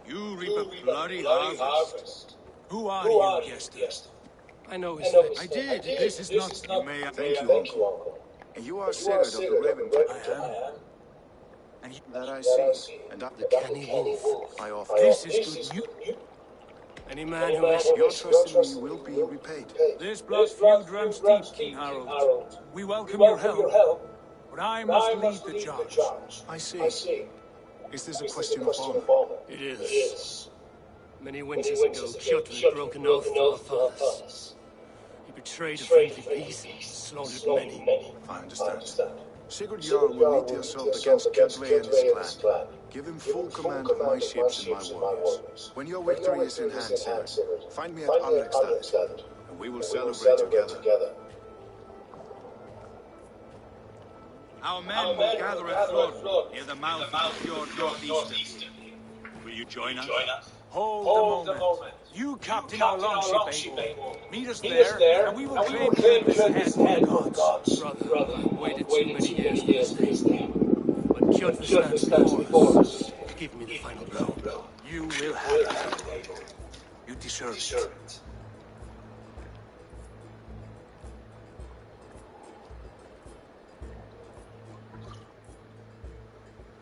You reap a bloody harvest. Who are you, Jester? I know his face. I did. This is not... You may... Thank you, Uncle. And you are Sigurd of the Raven Tribe. I am. And That I see. And The canny wolf. I offer. this is good news. Any man who is... Your trust in me will be repaid. This blood feud runs deep, King Harold. We welcome your help, but I must lead the charge. I see. Is this a question of honor? It is. Many winters ago, Kjotve broke an oath to our fathers. He betrayed a friendly peace and slaughtered many. I understand. Sigurd Jarl will lead the assault against Kjotve and his clan. Give him full command of my ships and my warriors. When your victory is in hand, Sigurd, find me at Alrekstad, and we will celebrate together. Our men will gather at Flod, near the mouth of the fjord northeastern. Will you join us? Hold the moment. You captain our longship, Abel. Meet us there, and we will claim Kjotve's head for the gods. Brother, I've waited too many years for this day. When Kjotve stands before us, give me the final blow. You will have it, Abel. You deserve it.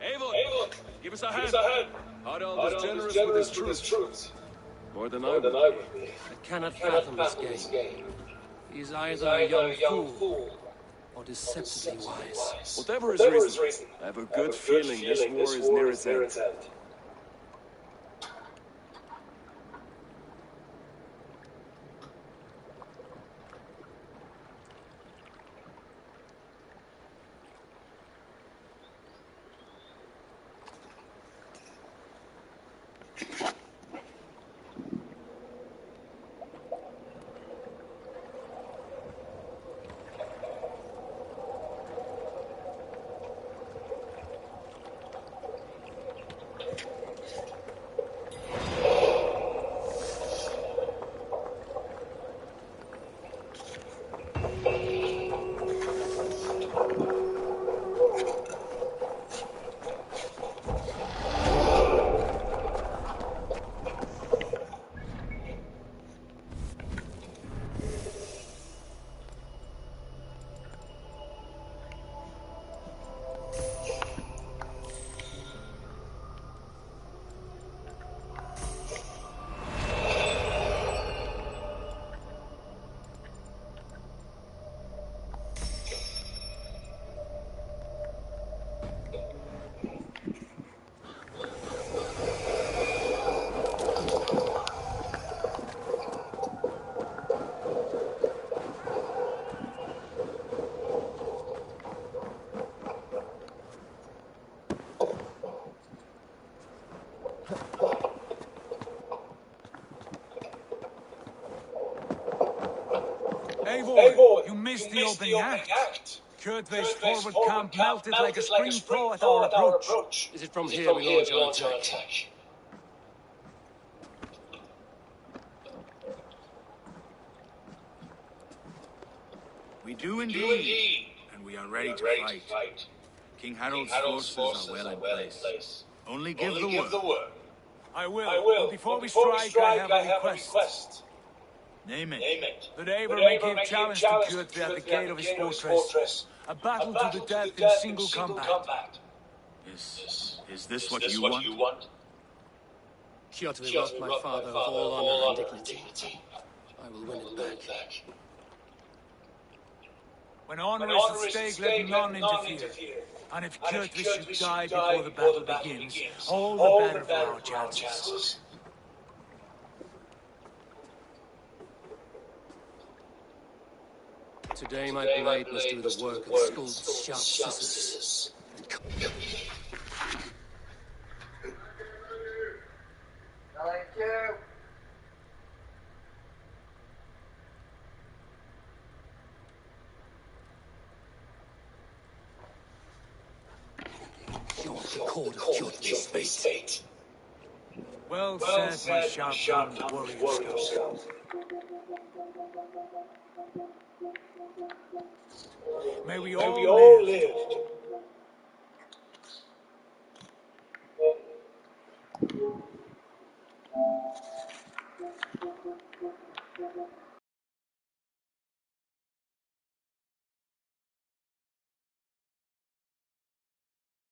Eivor, give us a hand. Harald was generous with his troops. More than I would be. I cannot fathom this game. He is either a young fool or deceptively wise. Whatever his reason, I have a good feeling this war is near its end. Eivor, you missed the opening act. Kjotve's forward camp melted like a spring thaw at our approach. Is it from here we launch our attack? We do indeed, and we are ready to fight. King Harold's forces are well in place. Only give the word. I will. But before we strike, I have a request. Name it. That Eivor may give challenge to Kjotve at the gate of his fortress. A battle to the death in single combat. Is this what you want? Kjotve robbed my father of all honor and dignity. I will win it back. When honor is at stake, let none interfere. And if Kjotve should die before the battle begins, all the better for our chances. Today my blade must do the work of Skuld's sharp scissors. Thank you. cord of Kjotve's fate. Well said, my sharp-tongued warrior scout. May we all live.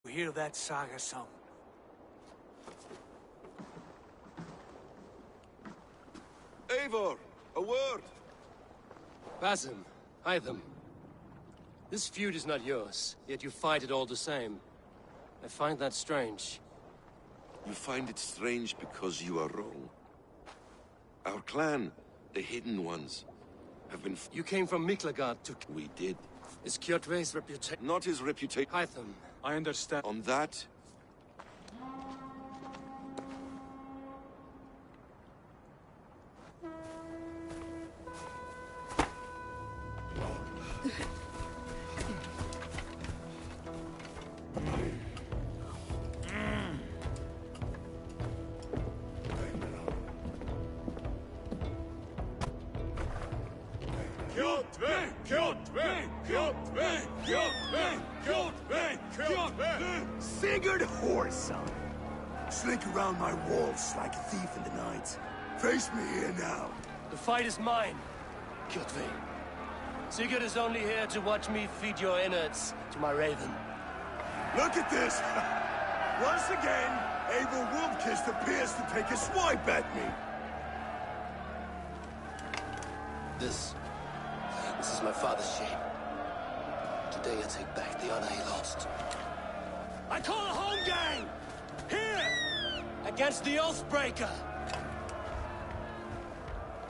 We hear that saga sung. Eivor, a word. Basim, Hytham. This feud is not yours, yet you fight it all the same. I find that strange. You find it strange because you are wrong. Our clan, the Hidden Ones, have been... You came from Miklagard to... We did. Is Kjotve's reputation... Not his reputation. Hytham, I understand. On that... Sigurd Whoreson! Slink around my walls like a thief in the night. Face me here now. the fight is mine, Kjotve. Sigurd is only here to watch me feed your innards to my raven. Look at this! Once again, Abel Wolfkiss appears to take a swipe at me. This is my father's shame. Today I take back the honor he lost. I call a home game! Here! Against the Oathbreaker!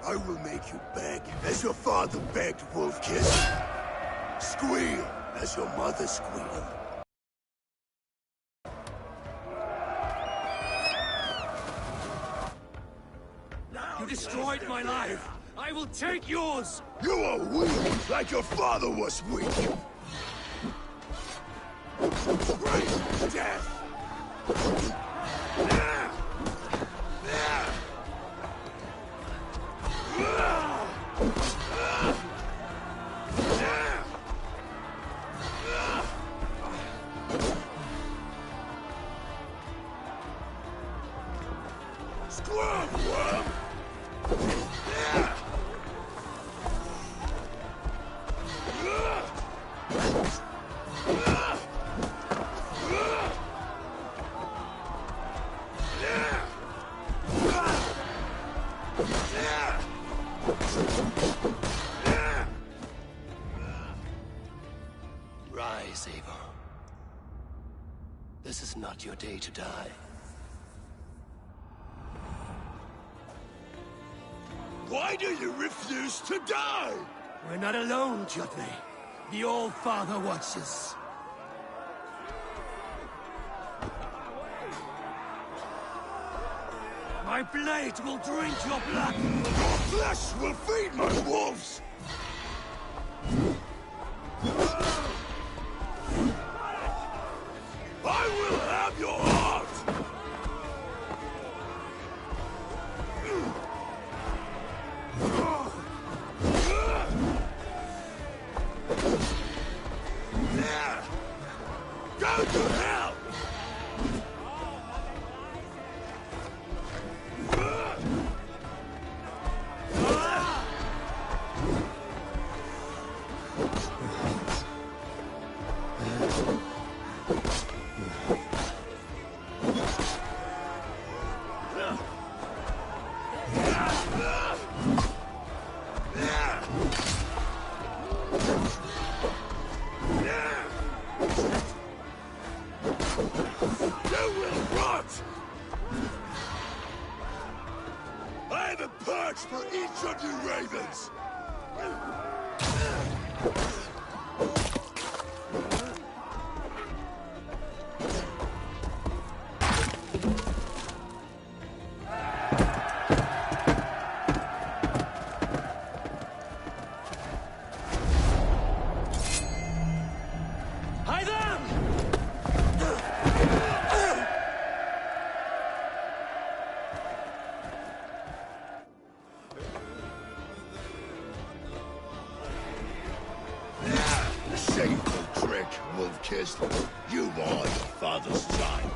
I will make you beg, as your father begged, Wolfkiss. Squeal, as your mother squealed. You destroyed my life! I will take yours! You are weak, like your father was weak. Great death! Scrub, worm! Rise, Eivor. This is not your day to die. Why do you refuse to die? We're not alone, Kjotve. The All-Father watches. My blade will drink your blood! Your flesh will feed my wolves! I will have your heart! Go to hell! I have a perch for each of you ravens! Hytham! back, wolf-kissed. You are your father's child.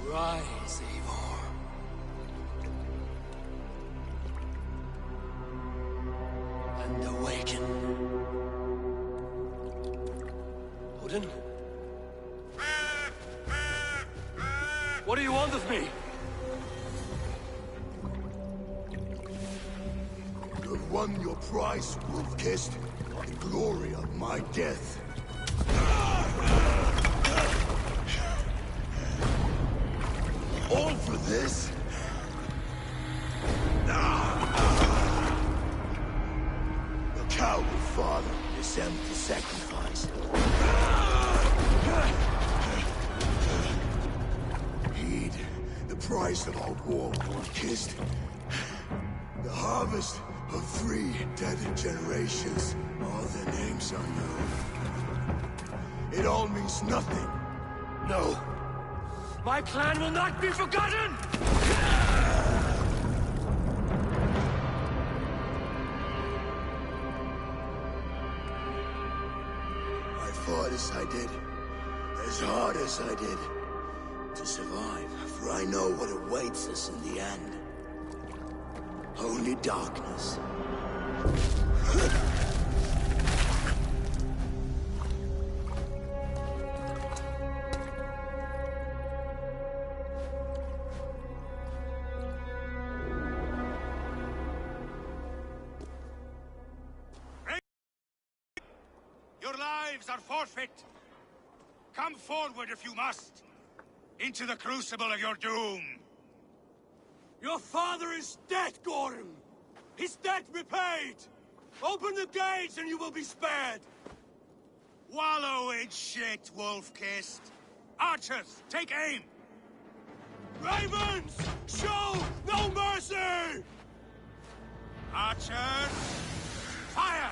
Rise, Eivor. And awaken. Odin? What do you want of me? You have won your prize, wolf-kissed. The glory of my death. All for this? The coward father, this empty sacrifice. Heed the price of our war, wolf-kissed. The harvest of 3 dead generations. All their names unknown. It all means nothing. No. My clan will not be forgotten! I fought as I did, as hard as I did, to survive, for I know what awaits us in the end. Only darkness. Your lives are forfeit. Come forward if you must. Into the crucible of your doom. Your father is dead, Gorm! His debt repaid! Open the gates and you will be spared! Wallow in shit, wolf-kissed. Archers, take aim! Ravens! Show no mercy! Archers, fire!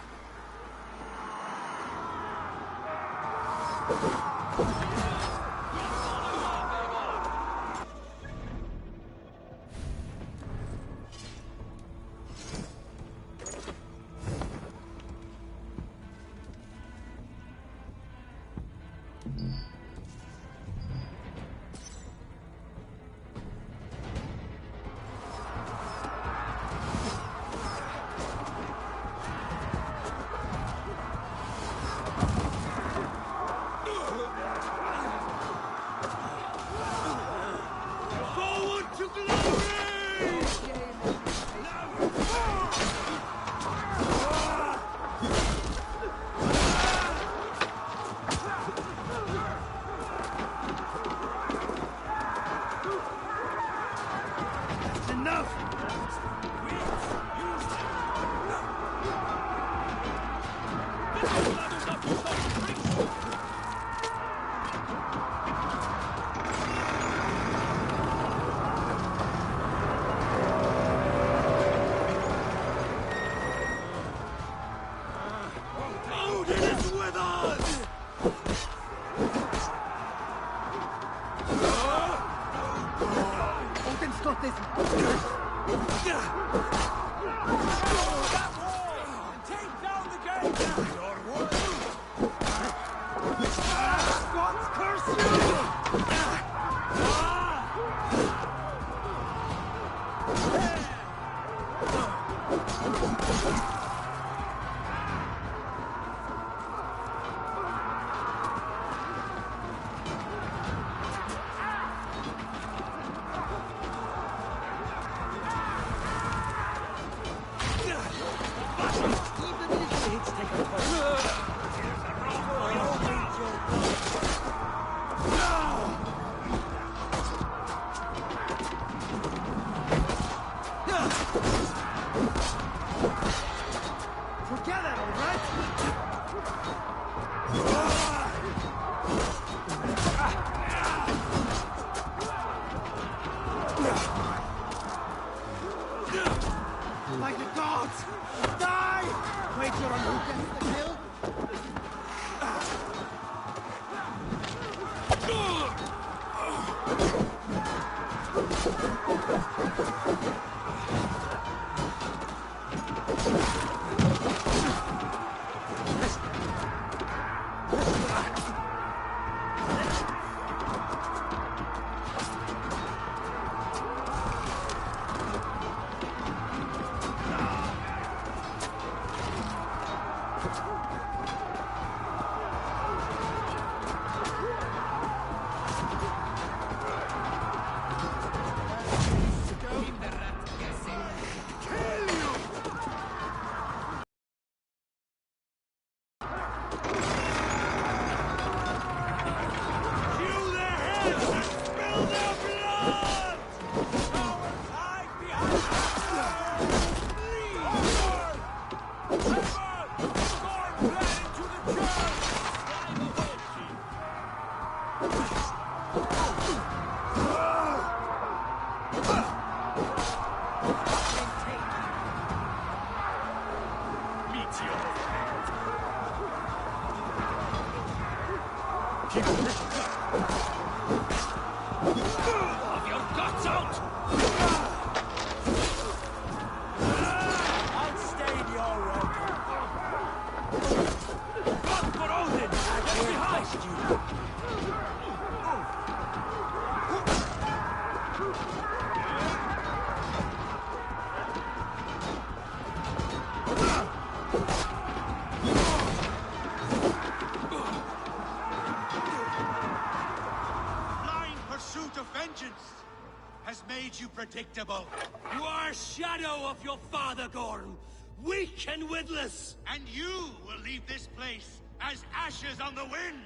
You predictable. You are a shadow of your father, Gorm. Weak and witless. And you will leave this place as ashes on the wind.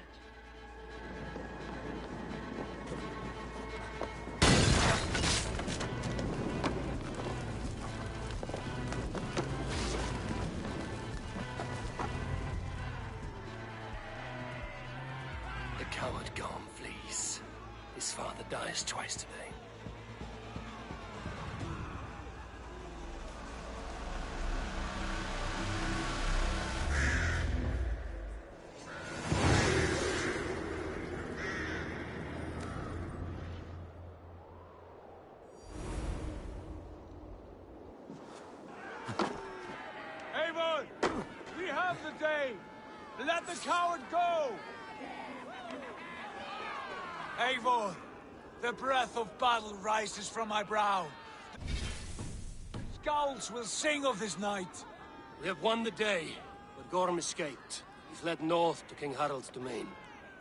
The coward Gorm flees. His father dies twice today. Let the coward go! Eivor, the breath of battle rises from my brow. Skulls will sing of this night. We have won the day, but Gorm escaped. He fled north to King Harald's domain.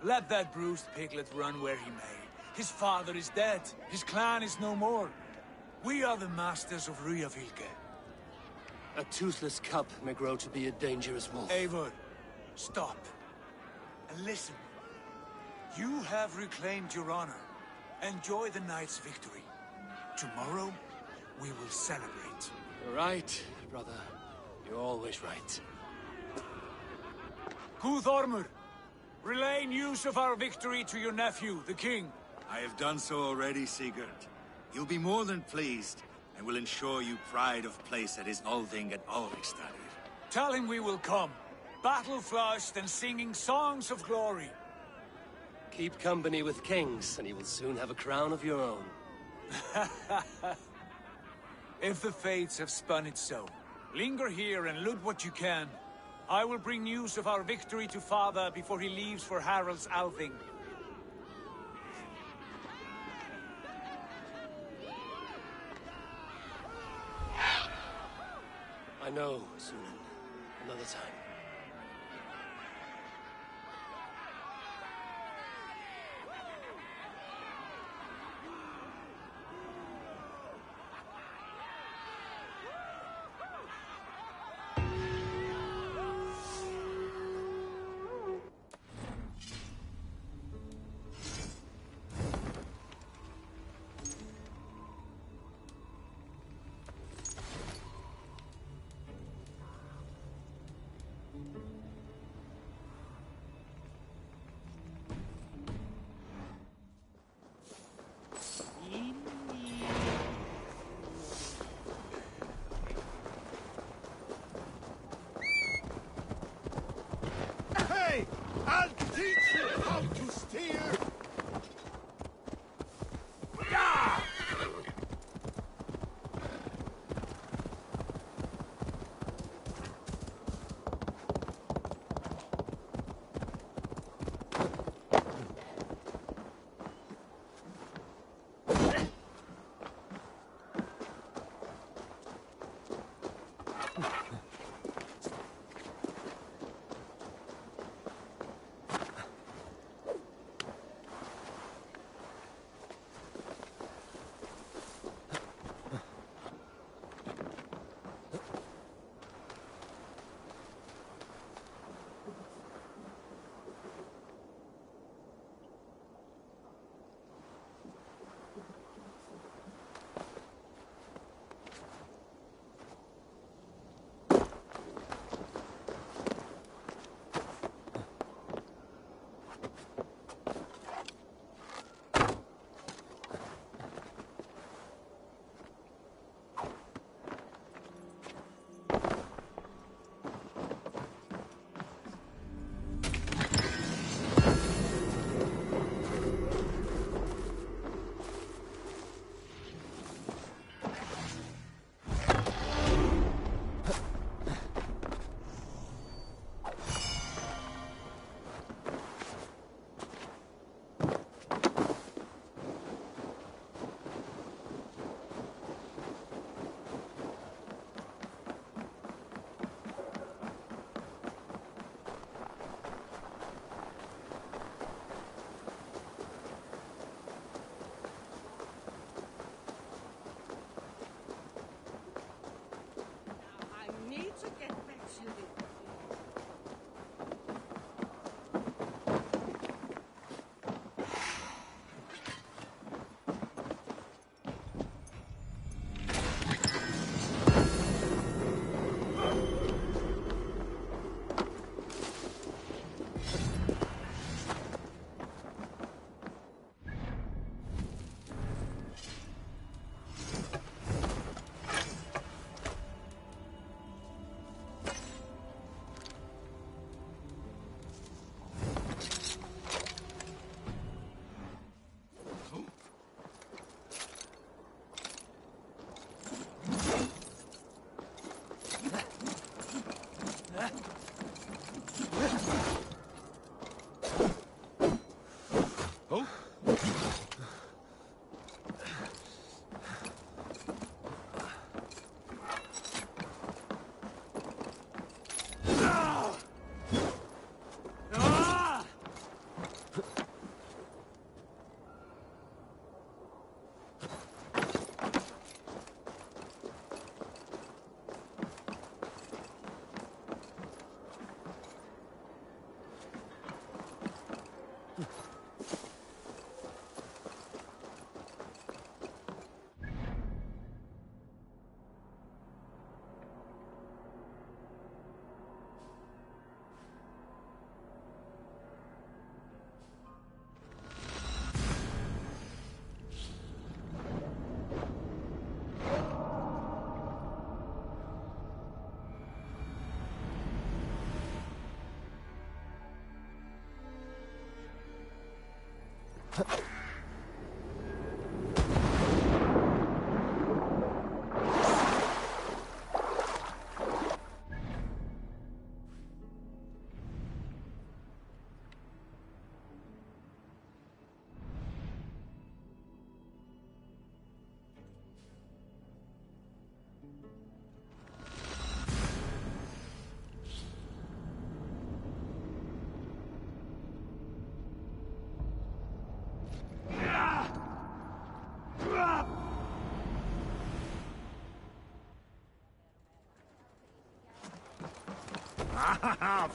Let that bruised piglet run where he may. His father is dead. His clan is no more. We are the masters of Ryjavík. A toothless cub may grow to be a dangerous wolf. Eivor. Stop. And listen. You have reclaimed your honor. Enjoy the night's victory. Tomorrow, we will celebrate. You're right, brother. You're always right. Guthormur, relay news of our victory to your nephew, the king. I have done so already, Sigurd. He'll be more than pleased, and will ensure you pride of place at his Althing at Alrikstad. Tell him we will come. Battle-flushed and singing songs of glory. Keep company with kings, and you will soon have a crown of your own. If the fates have spun it so. Linger here and loot what you can. I will bring news of our victory to father before he leaves for Harald's Althing. I know, Sunan. Another time.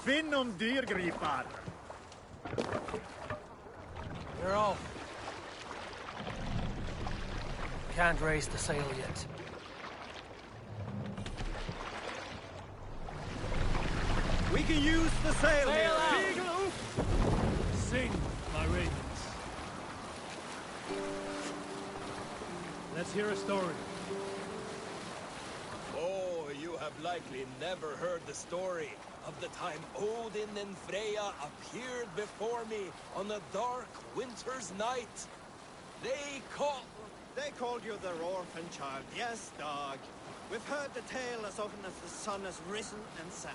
Finn dyrgripar! They're off. Can't raise the sail yet. We can use the sail here! Sail out! Sing, my ravens. Let's hear a story. Oh, you have likely never heard the story of the time Odin and Freya appeared before me on a dark winter's night. They called you their orphan child, yes, dog. We've heard the tale as often as the sun has risen and set.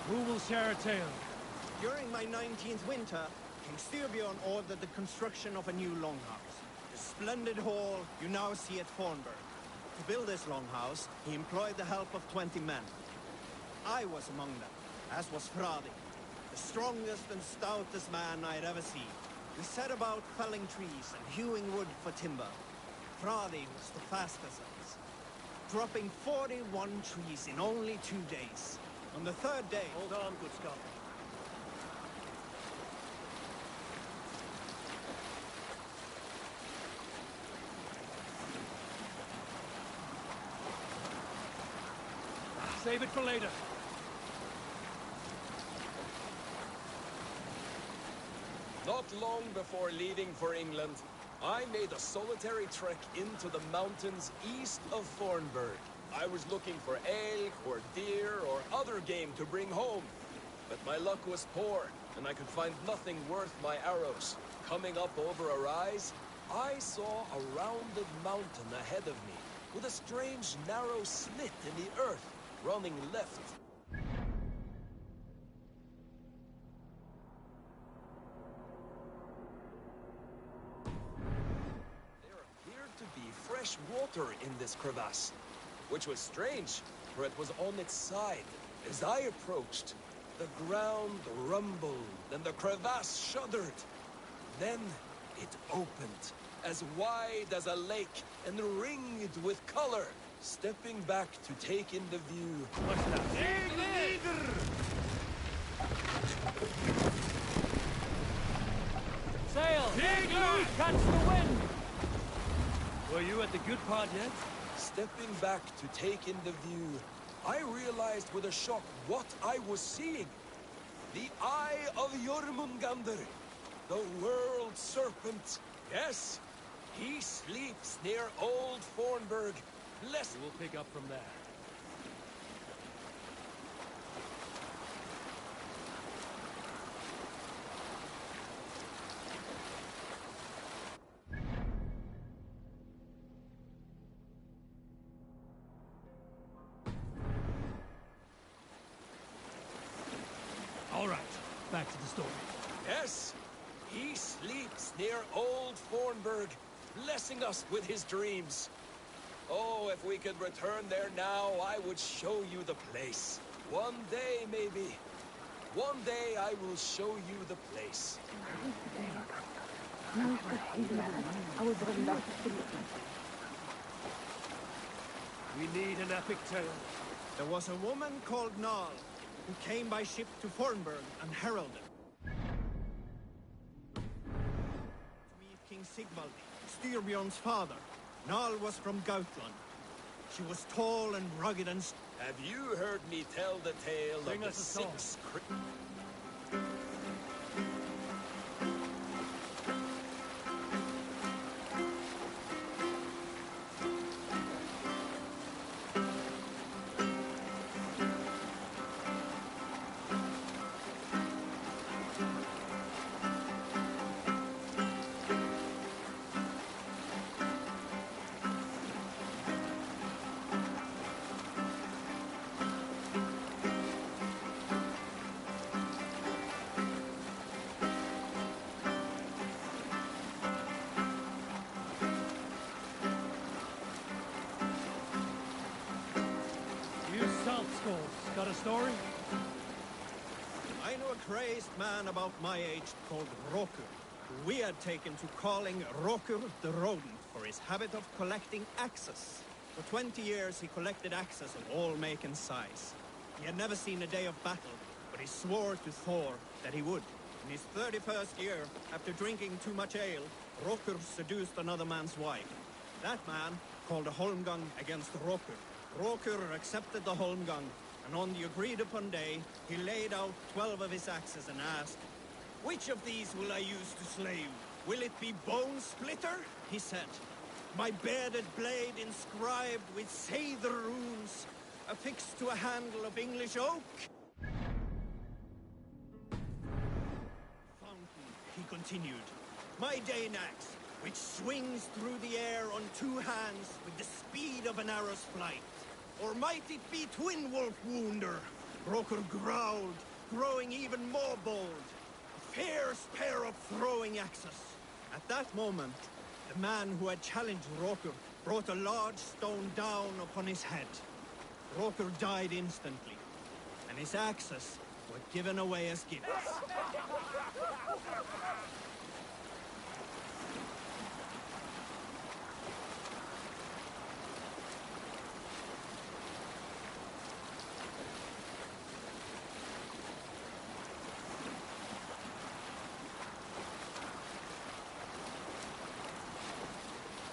Who will share a tale? During my 19th winter, King Styrbjorn ordered the construction of a new longhouse. The splendid hall you now see at Fornburg. To build this longhouse, he employed the help of 20 men. I was among them, as was Fradi, the strongest and stoutest man I had ever seen. We set about felling trees and hewing wood for timber. Fradi was the fastest of us, dropping 41 trees in only 2 days. On the third day... Hold on, good Scott. Save it for later. Not long before leaving for England, I made a solitary trek into the mountains east of Fornburg. I was looking for elk or deer or other game to bring home. But my luck was poor, and I could find nothing worth my arrows. Coming up over a rise, I saw a rounded mountain ahead of me, with a strange narrow slit in the earth, running left. There appeared to be fresh water in this crevasse, which was strange, for it was on its side. As I approached, the ground rumbled and the crevasse shuddered. Then it opened, as wide as a lake and ringed with color. Stepping back to take in the view. What's that? Dig leader! Sail! Dig loose! Catch the wind! Were you at the good part yet? Stepping back to take in the view, I realized with a shock what I was seeing. The Eye of Jormungandr, the world serpent. Yes, he sleeps near Old Fornburg. Bless. We'll pick up from there. All right, back to the story. Yes, he sleeps near Old Fornburg, blessing us with his dreams. Oh, if we could return there now, I would show you the place. One day, maybe. One day I will show you the place. We need an epic tale. There was a woman called Nal, who came by ship to Fornburg and heralded. To meet King Sigvaldi, Styrbjorn's father. Nal was from Gautland. She was tall and rugged and... Have you heard me tell the tale Sing of us the a song. 6... You salt skulls, got a story? I know a crazed man about my age called Roku. we had taken to calling Rokur the Rodent for his habit of collecting axes. For 20 years he collected axes of all make and size. He had never seen a day of battle, but he swore to Thor that he would. In his 31st year, after drinking too much ale, Rokur seduced another man's wife. That man called a holmgang against Rokur. Rokur accepted the holmgang, and on the agreed-upon day, he laid out 12 of his axes and asked, "Which of these will I use to slay you? Will it be Bone Splitter?" he said. "My bearded blade inscribed with Seidr runes, affixed to a handle of English oak?" Fountain, he continued. "My Dane axe, which swings through the air on 2 hands with the speed of an arrow's flight. Or might it be Twin Wolf Wounder?" Rokur growled, growing even more bold. A fierce pair of throwing axes. At that moment, the man who had challenged Rokur brought a large stone down upon his head. Rokur died instantly, and his axes were given away as gifts.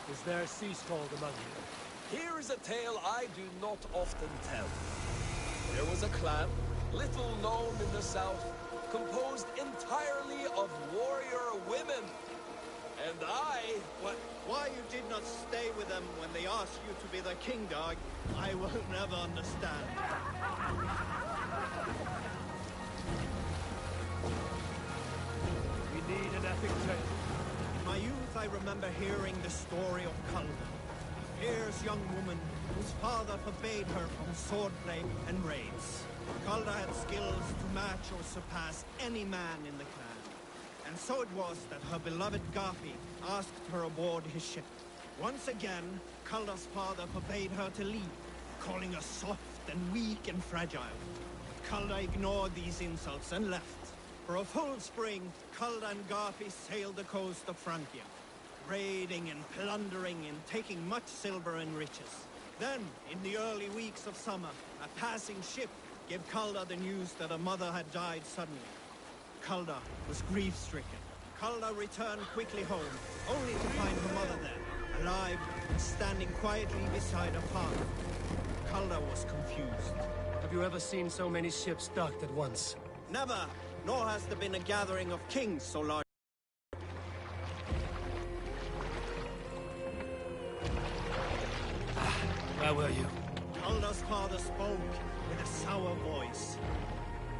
Is there a sea scroll among you? Here is a tale I do not often tell. There was a clan, little known in the south, composed entirely of warrior women. And Why you did not stay with them when they asked you to be their king dog, I will never understand. We need an epic tale. In my youth, I remember hearing the story of Kalda, a fierce young woman whose father forbade her from swordplay and raids. Kalda had skills to match or surpass any man in the clan. And so it was that her beloved Garpi asked her aboard his ship. Once again, Kalda's father forbade her to leave, calling her soft and weak and fragile. Kalda ignored these insults and left. For a full spring, Kalda and Garpi sailed the coast of Francia, raiding and plundering and taking much silver and riches. Then, in the early weeks of summer, a passing ship gave Kalda the news that her mother had died suddenly. Kalda was grief-stricken. Kalda returned quickly home, only to find her mother there, alive and standing quietly beside her father. Kalda was confused. Have you ever seen so many ships docked at once? Never, nor has there been a gathering of kings so large. Where were you? Kalda's father spoke with a sour voice.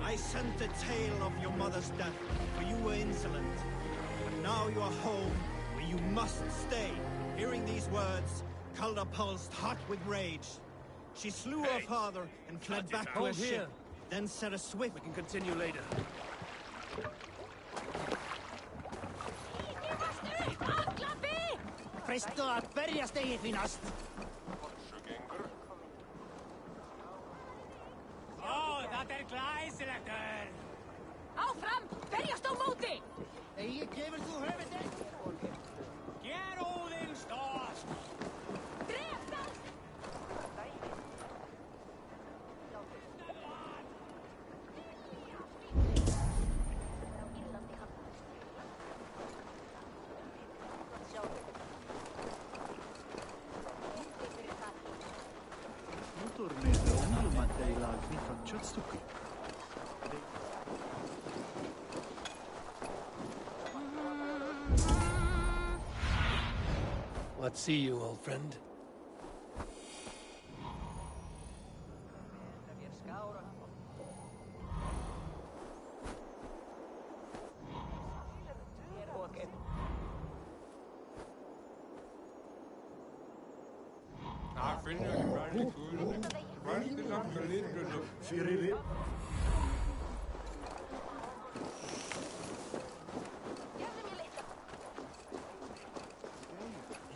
"I sent the tale of your mother's death, for you were insolent. But now you are home, where you must stay." Hearing these words, Kalda pulsed hot with rage. She slew her father and fled back to her ship, then set a swift... We can continue later. Presto att börja steg finast! Dat glæsilegt! Áfram! Berjast á móti! Ég gefur þú höfuðið! Ger Óðinn stórt! Drep það! Let's see you, old friend.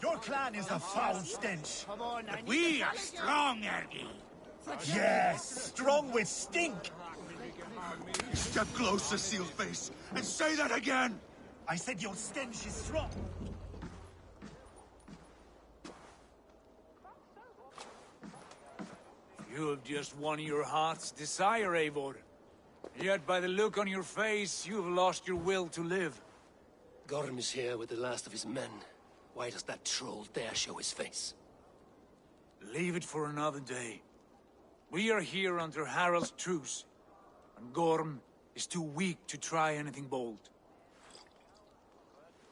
Your clan is a foul stench, but we are strong, Ergi. Yes, strong with stink. Step closer, Sealface, and say that again! I said your stench is strong. You have just won your heart's desire, Eivor. Yet by the look on your face, you have lost your will to live. Gorm is here with the last of his men. Why does that troll dare show his face? Leave it for another day. We are here under Harald's truce, and Gorm is too weak to try anything bold.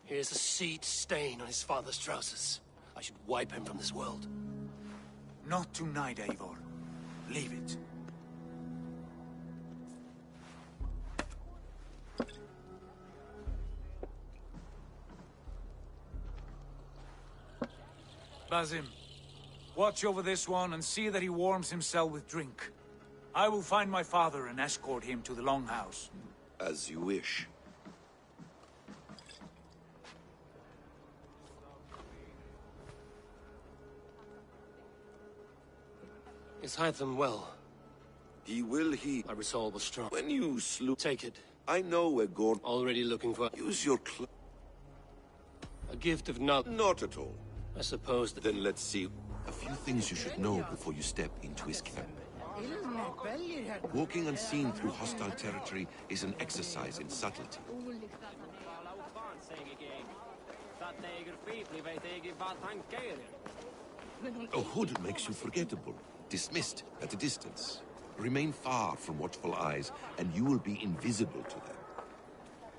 Here's a seed stain on his father's trousers. I should wipe him from this world. Not tonight, Eivor. Leave it. Basim, watch over this one and see that he warms himself with drink. I will find my father and escort him to the Longhouse. As you wish. Is Hytham well? He will heal. My resolve was strong. When you slew... Take it. I know where Gord... Already looking for... Use your A gift of not... Not at all. I suppose that... Then let's see. A few things you should know before you step into his camp. Walking unseen through hostile territory is an exercise in subtlety. A hood makes you forgettable, dismissed at a distance. Remain far from watchful eyes, and you will be invisible to them.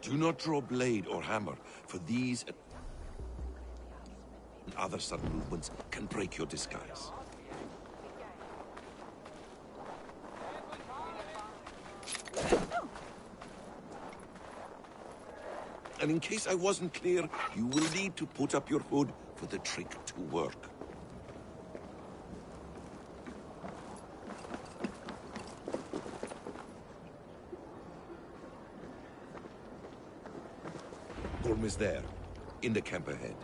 Do not draw blade or hammer, for these and other sudden movements can break your disguise. And in case I wasn't clear, you will need to put up your hood for the trick to work. Gorm is there, in the camp ahead.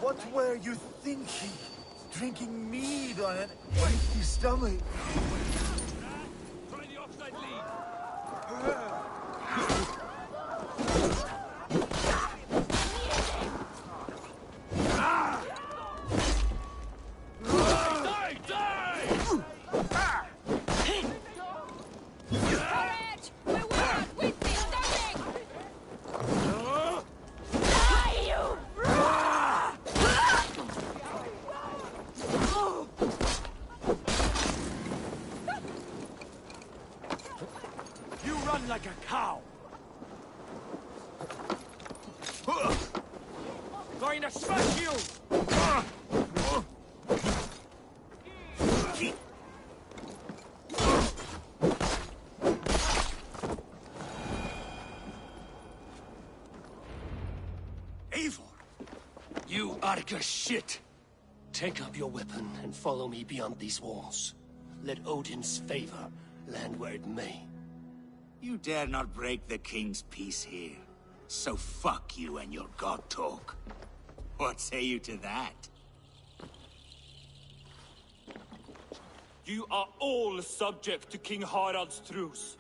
What were you thinking? Drinking mead on an empty stomach? Try the offside lead. Like a cow. Going to smash you! Eivor! You Arga shit! Take up your weapon and follow me beyond these walls. Let Odin's favor land where it may. You dare not break the king's peace here. So fuck you and your god talk. What say you to that? You are all subject to King Harald's truce.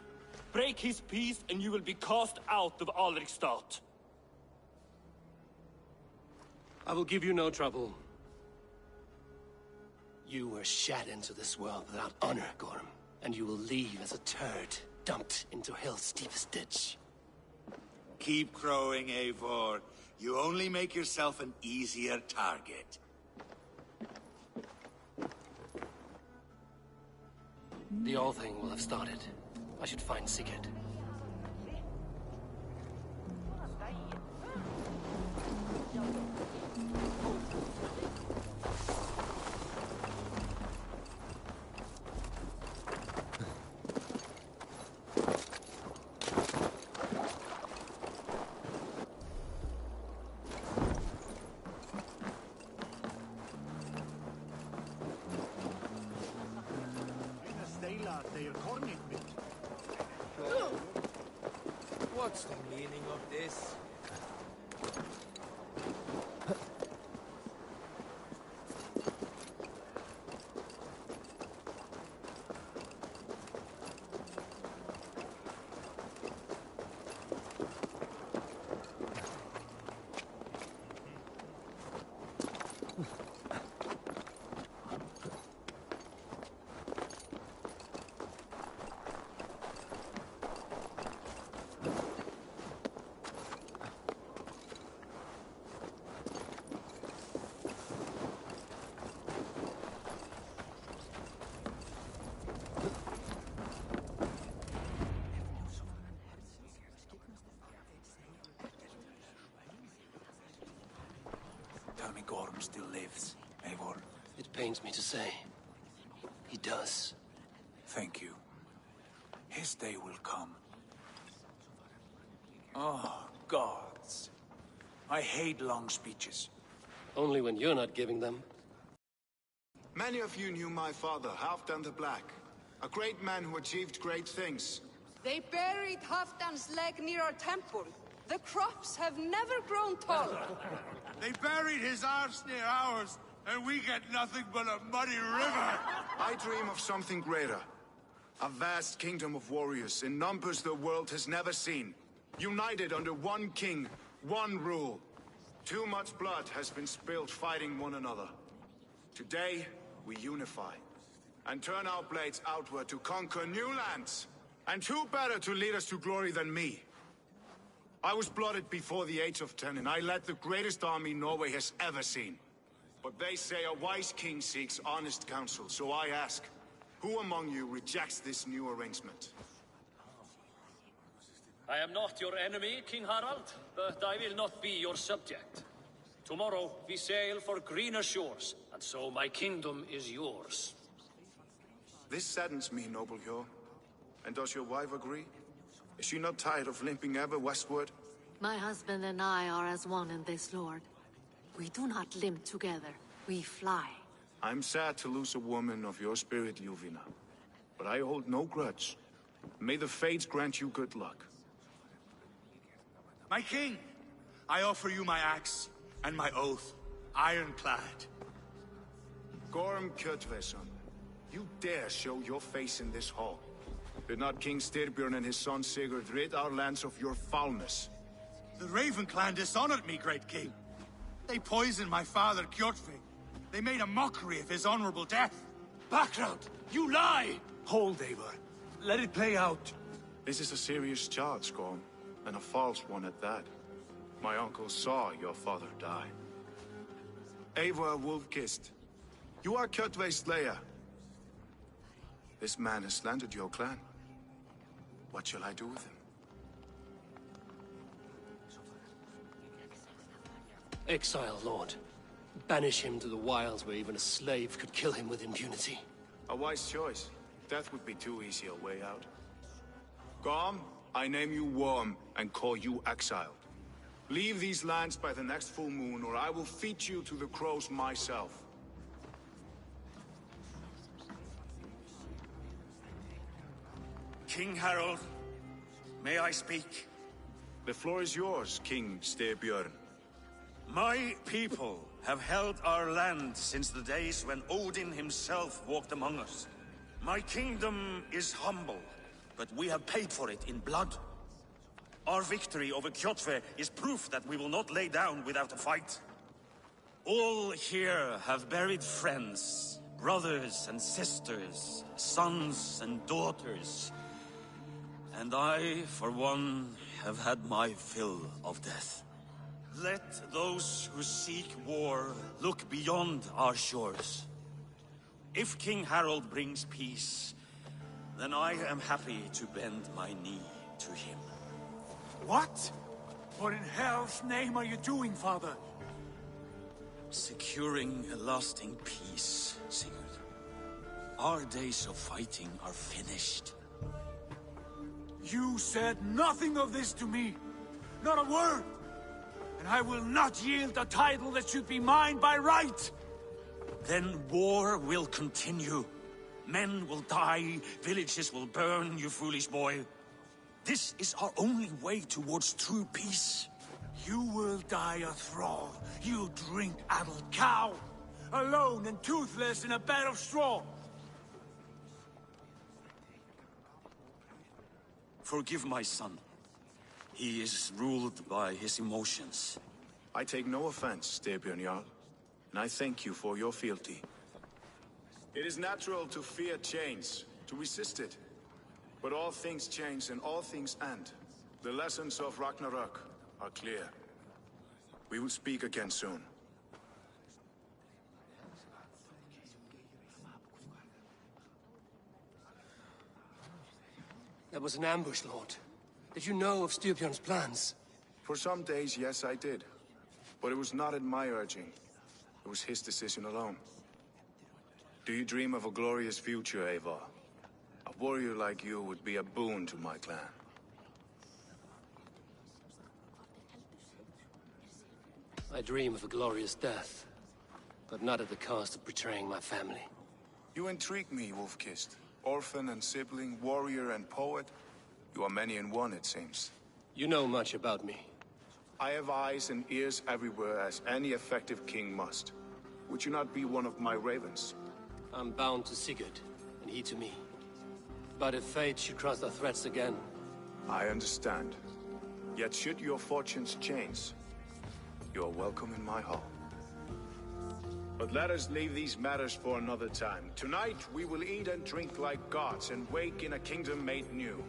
Break his peace and you will be cast out of Alrikstad. I will give you no trouble. You were shat into this world without honor, Gorm, and you will leave as a turd dumped into hell's deepest ditch. Keep crowing, Eivor. You only make yourself an easier target. The All Thing will have started. I should find Sigurd. What's the meaning of this? Gorm still lives, Eivor. It pains me to say. He does. Thank you. His day will come. Oh, gods. I hate long speeches. Only when you're not giving them. Many of you knew my father, Halfdan the Black. A great man who achieved great things. They buried Halfdan's leg near our temple. The crops have never grown taller. They buried his arse near ours, and we get nothing but a muddy river. I dream of something greater. A vast kingdom of warriors in numbers the world has never seen. United under one king, one rule. Too much blood has been spilled fighting one another. Today, we unify. And turn our blades outward to conquer new lands. And who better to lead us to glory than me? I was blooded before the age of 10, and I led the greatest army Norway has ever seen. But they say a wise king seeks honest counsel, so I ask, who among you rejects this new arrangement? I am not your enemy, King Harald, but I will not be your subject. Tomorrow we sail for greener shores, and so my kingdom is yours. This saddens me, noble Hjor. And does your wife agree? Is she not tired of limping ever westward? My husband and I are as one in this, Lord. We do not limp together. We fly. I'm sad to lose a woman of your spirit, Yuvina. But I hold no grudge. May the fates grant you good luck. My king, I offer you my axe and my oath, ironclad. Gorm Kjotveson, you dare show your face in this hall. Did not King Styrbjörn and his son Sigurd rid our lands of your foulness? The Raven clan dishonored me, great king. They poisoned my father, Kjotve. They made a mockery of his honorable death. Background! You lie! Hold, Eivor. Let it play out. This is a serious charge, Gorm, and a false one at that. My uncle saw your father die. Eivor Wolf-Kissed, you are Kjotve's slayer. This man has slandered your clan. What shall I do with him? Exile, Lord. Banish him to the wilds where even a slave could kill him with impunity. A wise choice. Death would be too easy a way out. Gorm, I name you Worm and call you exiled. Leave these lands by the next full moon, or I will feed you to the crows myself. King Harold, may I speak? The floor is yours, King Styrbjörn. My people have held our land since the days when Odin himself walked among us. My kingdom is humble, but we have paid for it in blood. Our victory over Kjotve is proof that we will not lay down without a fight. All here have buried friends, brothers and sisters, sons and daughters. And I, for one, have had my fill of death. Let those who seek war look beyond our shores. If King Harold brings peace, then I am happy to bend my knee to him. What? What in hell's name are you doing, father? Securing a lasting peace, Sigurd. Our days of fighting are finished. You said nothing of this to me. Not a word. And I will not yield a title that should be mine by right. Then war will continue. Men will die, villages will burn, you foolish boy. This is our only way towards true peace. You will die a thrall, you drink-addled cow. Alone and toothless in a bed of straw. Forgive my son. He is ruled by his emotions. I take no offense, Styrbjörn Jarl, and I thank you for your fealty. It is natural to fear change, to resist it. But all things change and all things end. The lessons of Ragnarok are clear. We will speak again soon. That was an ambush, Lord. Did you know of Styrbjörn's plans? For some days, yes, I did. But it was not at my urging. It was his decision alone. Do you dream of a glorious future, Eivor? A warrior like you would be a boon to my clan. I dream of a glorious death, but not at the cost of betraying my family. You intrigue me, Wolf-Kissed. Orphan and sibling, warrior and poet. You are many in one, it seems. You know much about me. I have eyes and ears everywhere, as any effective king must. Would you not be one of my ravens? I'm bound to Sigurd, and he to me. But if fate should cross our threats again... I understand. Yet should your fortunes change, you are welcome in my hall. But let us leave these matters for another time. Tonight, we will eat and drink like gods and wake in a kingdom made new.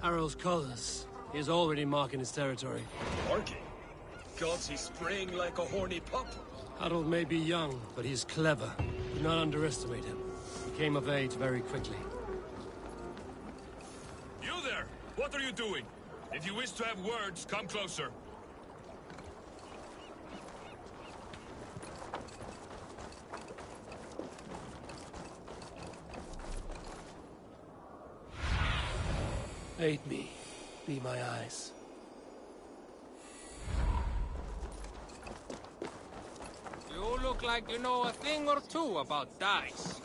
Harald's colors. He is already marking his territory. Marking? Gods, he's spraying like a horny pup. Harald may be young, but he's clever. Do not underestimate him. He came of age very quickly. You there! What are you doing? If you wish to have words, come closer. Aid me. Be my eyes. You look like you know a thing or two about dice.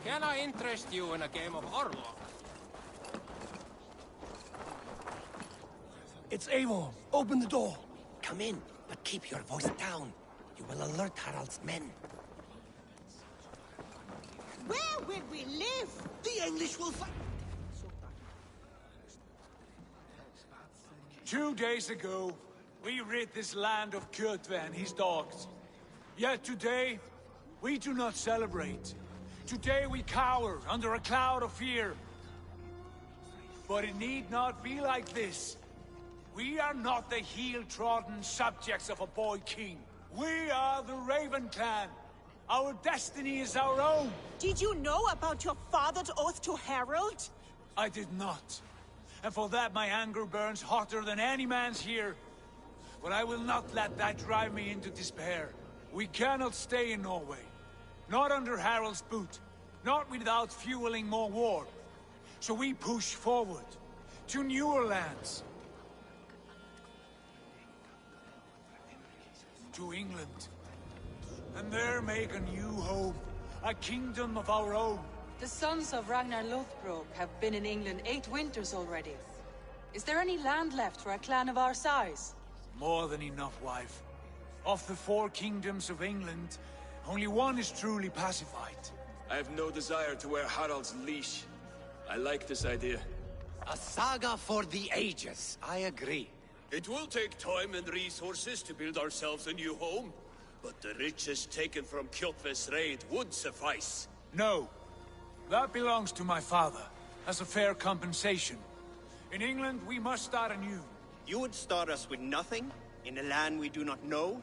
Can I interest you in a game of Orlok? It's Eivor. Open the door. Come in, but keep your voice down. You will alert Harald's men. Where will we live? The English will fight. 2 days ago, we rid this land of Kjotve and his dogs. Yet today, we do not celebrate. Today we cower under a cloud of fear. But it need not be like this. We are not the heel-trodden subjects of a boy king. We are the Raven clan. Our destiny is our own. Did you know about your father's oath to Harald? I did not. And for that my anger burns hotter than any man's here. But I will not let that drive me into despair. We cannot stay in Norway. Not under Harald's boot. Not without fueling more war. So we push forward. To newer lands. To England. And there make a new home. A kingdom of our own. The sons of Ragnar Lothbrok have been in England 8 winters already. Is there any land left for a clan of our size? More than enough, wife. Of the 4 kingdoms of England, only one is truly pacified. I have no desire to wear Harald's leash. I like this idea. A saga for the ages. I agree. It will take time and resources to build ourselves a new home, but the riches taken from Kjotve's raid would suffice. No. That belongs to my father, as a fair compensation. In England, we must start anew. You would start us with nothing? In a land we do not know?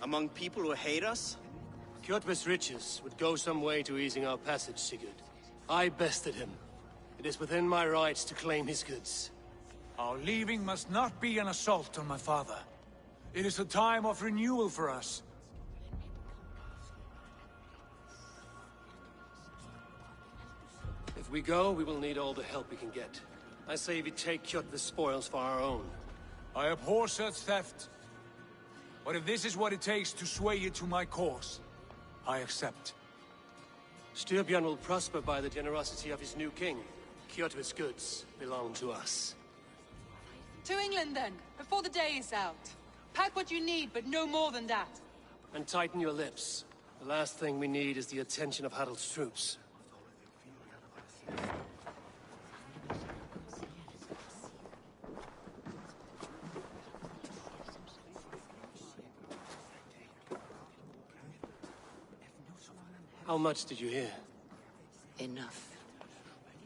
Among people who hate us? Kjotve's riches would go some way to easing our passage, Sigurd. I bested him. It is within my rights to claim his goods. Our leaving must not be an assault on my father. It is a time of renewal for us. If we go, we will need all the help we can get. I say we take Kjotve's spoils for our own. I abhor such theft. But if this is what it takes to sway you to my cause, I accept. Styrbjörn will prosper by the generosity of his new king. Kjotve's goods belong to us. To England, then, before the day is out. Pack what you need, but no more than that. And tighten your lips. The last thing we need is the attention of Harald's troops. How much did you hear? Enough.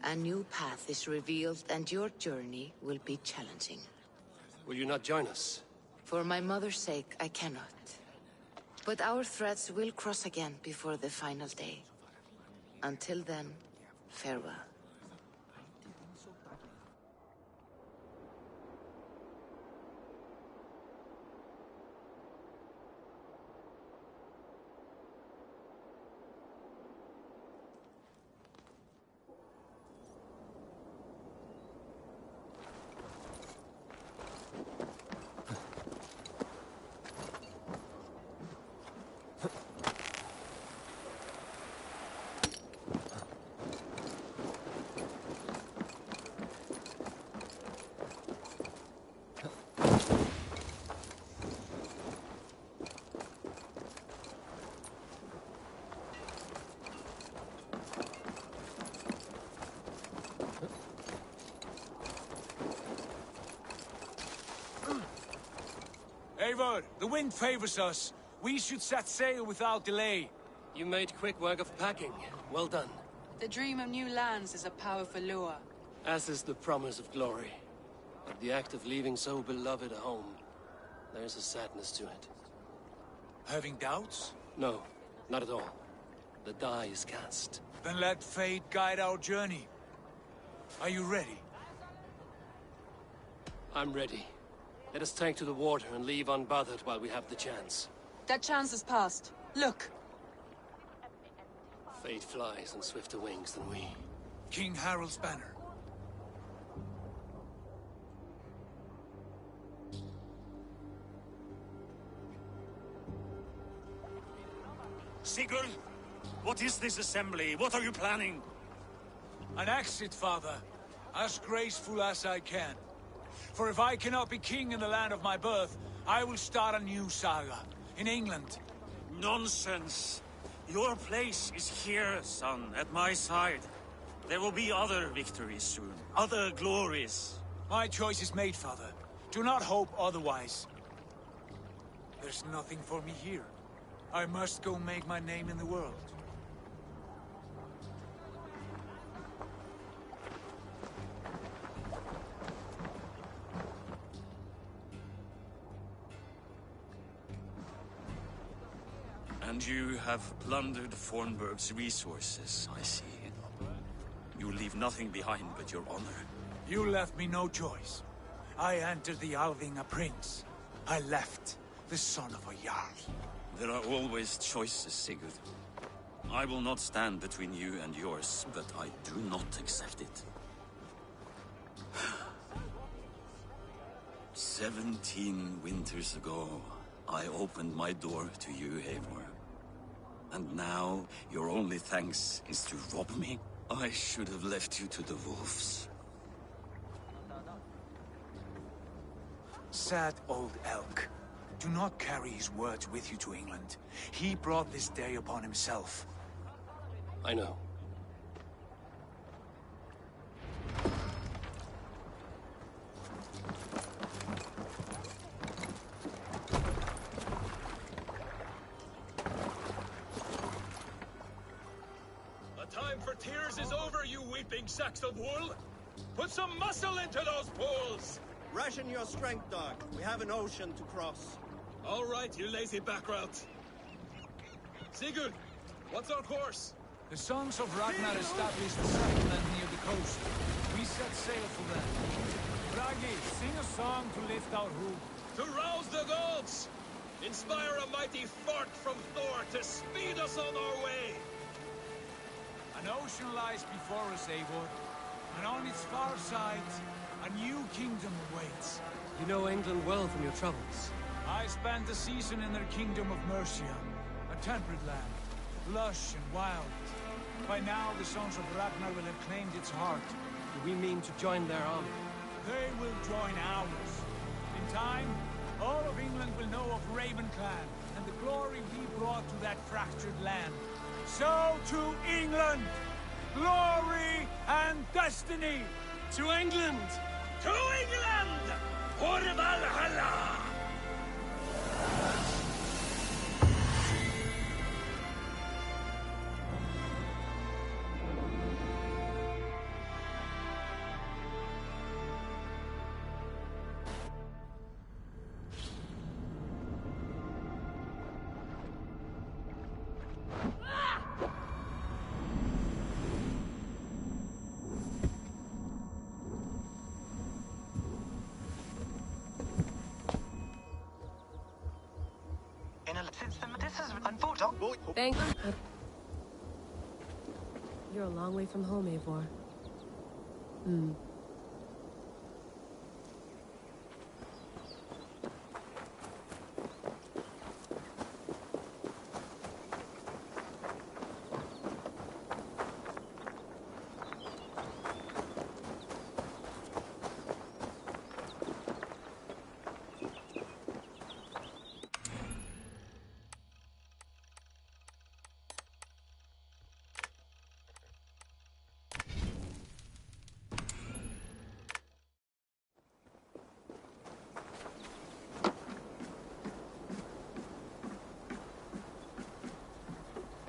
A new path is revealed, and your journey will be challenging. Will you not join us? For my mother's sake, I cannot. But our threads will cross again before the final day. Until then, farewell. Eivor, the wind favors us. We should set sail without delay. You made quick work of packing. Well done. The dream of new lands is a powerful lure. As is the promise of glory. But the act of leaving so beloved a home, there's a sadness to it. Having doubts? No, not at all. The die is cast. Then let fate guide our journey. Are you ready? I'm ready. Let us take to the water and leave unbothered while we have the chance. That chance is past. Look! Fate flies on swifter wings than we. King Harald's banner. Sigurd, what is this assembly? What are you planning? An exit, father. As graceful as I can. For if I cannot be king in the land of my birth, I will start a new saga. In England. Nonsense. Your place is here, son, at my side. There will be other victories soon. Other glories. My choice is made, father. Do not hope otherwise. There's nothing for me here. I must go make my name in the world. And you have plundered Fornburg's resources, I see. You leave nothing behind but your honor. You left me no choice. I entered the Alving a prince. I left the son of a Jarl. There are always choices, Sigurd. I will not stand between you and yours, but I do not accept it. 17 winters ago, I opened my door to you, Eivor. And now, your only thanks is to rob me? I should have left you to the wolves. Sad old elk. Do not carry his words with you to England. He brought this day upon himself. I know. Tears is over, you weeping sacks of wool! Put some muscle into those pools! Ration your strength, dog. We have an ocean to cross. All right, you lazy backrout. Sigurd, what's our course? The sons of Ragnar established a settlement near the coast. We set sail for them. Bragi, sing a song to lift our hoof. To rouse the gods! Inspire a mighty fart from Thor to speed us on our way! An ocean lies before us, Eivor, and on its far side, a new kingdom awaits. You know England well from your travels. I spent the season in their kingdom of Mercia, a temperate land, lush and wild. By now, the sons of Ragnar will have claimed its heart. Do we mean to join their army? They will join ours. In time, all of England will know of Raven Clan and the glory we brought to that fractured land. So to England! Glory and destiny! To England! To England! For Valhalla! Thank you. You're a long way from home, Eivor.